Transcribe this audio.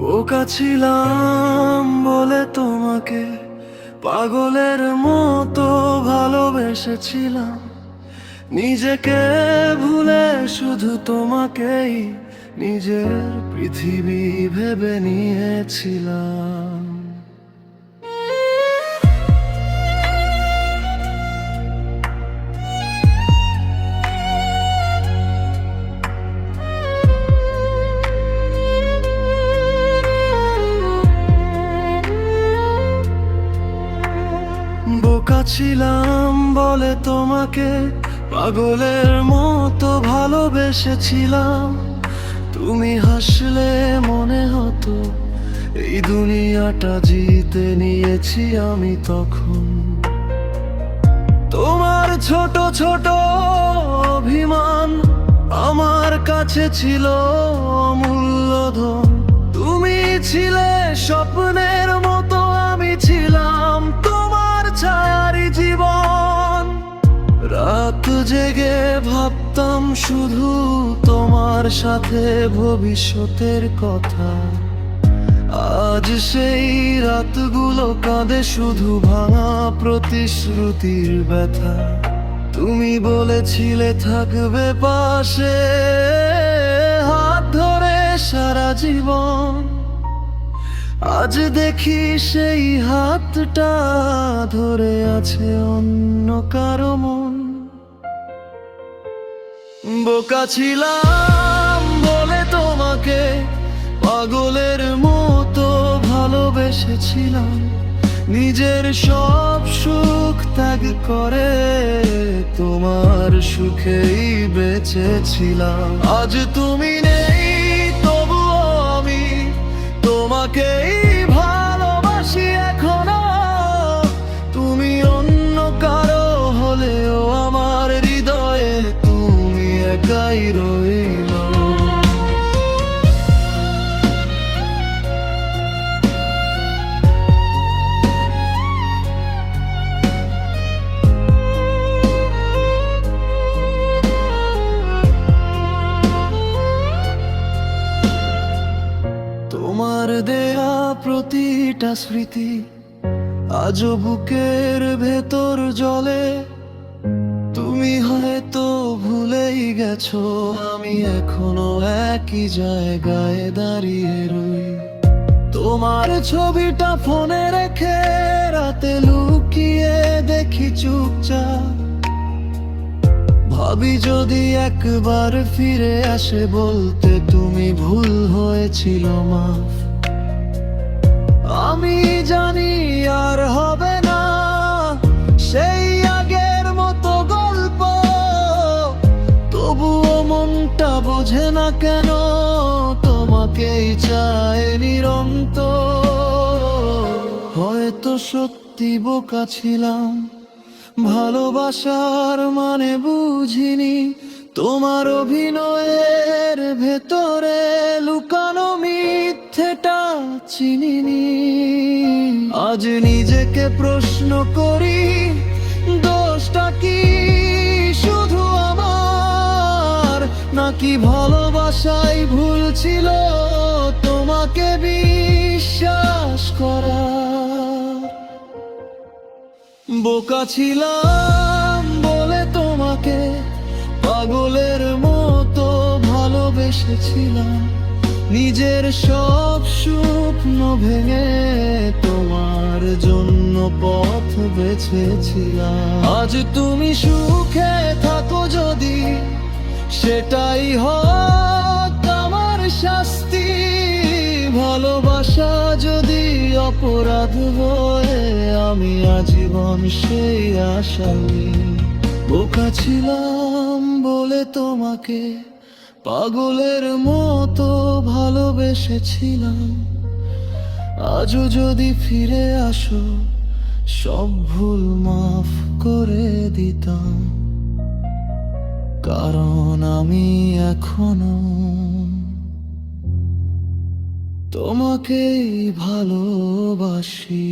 বোকা ছিলাম বলে তোমাকে পাগলের মতো ভালোবেসেছিলাম। নিজেকে ভুলে শুধু তোমাকেই নিজের পৃথিবী ভেবে নিয়েছিলাম। বোকা ছিলাম বলে তোমাকে পাগলের মতো ভালোবেসেছিলাম। তুমি হাসলে মনে হতো এই দুনিয়াটা জিতে নিয়েছি আমি তখন। তোমার ছোট ছোট অভিমান আমার কাছে ছিল অমূল্য ধন। তুমি ছিলে স্বপ্নের মতো, আমি ছিলাম তোমার ছায়ারি জীবন। রাত জেগে ভাবতাম শুধু তোমার সাথে ভবিষ্যতের কথা। আজ সেই রাতগুলো কাঁদে শুধু ভাঙা প্রতিশ্রুতির ব্যথা। তুমি বলেছিলে থাকবে পাশে, হাত ধরে সারা জীবন। আজ দেখি সেই হাতটা ধরে আছে অন্য কারো মন। বোকা ছিলাম বলে তোমাকে পাগলের মতো ভালোবেসেছিলাম। নিজের সব সুখ ত্যাগ করে তোমার সুখেই বেঁচেছিলাম। আজ তুমি নেই তবুও আমি তোমাকেই ভালোবাসি এখনো। তুমি অন্য কারো হলেও আমার হৃদয়ে তুমি একাই রইল। তোমার দেয়া প্রতিটা স্মৃতি আজও বুকের ভেতর জ্বলে। তুমি হয়তো ভুলেই গেছো আমি এখনো একই জায়গায় দাঁড়িয়ে রই। তোমার ছবিটা ফোনে রেখে রাতে লুকিয়ে দেখি চুপচাপ। ভাবি যদি একবার ফিরে আসে বলতে তুমি ভুল হয়েছিল মাফ। আমি জানি আর হবে না সেই আগের মতো গল্প, তবুও মনটা বোঝে না কেন তোমাকেই চায় নিরন্তর। হয়তো সত্যি বোকা ছিলাম, ভালোবাসার মানে বুঝিনি। তোমার অভিনয়ের ভেতরে লুকানো মিথ্যেটা চিনিনি। আজ নিজেকে প্রশ্ন করি দোষটা কি শুধু আমার, নাকি ভালোবাসাই ভুল ছিল তোমাকে বিশ্বাস করা। বোকা ছিলাম বলে তোমাকে পাগলের মতো ভালোবেসেছিলাম। নিজের সব স্বপ্ন ভেঙে তোমার জন্য পথ বেছেছিলাম। আজ তুমি সুখে থাকো যদি সেটাই হোক আমার শাস্তি। ভালোবাসা যদি অপরাধ হয়ে আমি আজীবন সেই আসামি। বোকা ছিলাম বলে তোমাকে পাগলের মতো ভালোবেসেছিলাম। আজও যদি ফিরে আসো সব ভুল মাফ করে দিতাম, কারণ আমি এখনো তোমাকেই ভালোবাসি।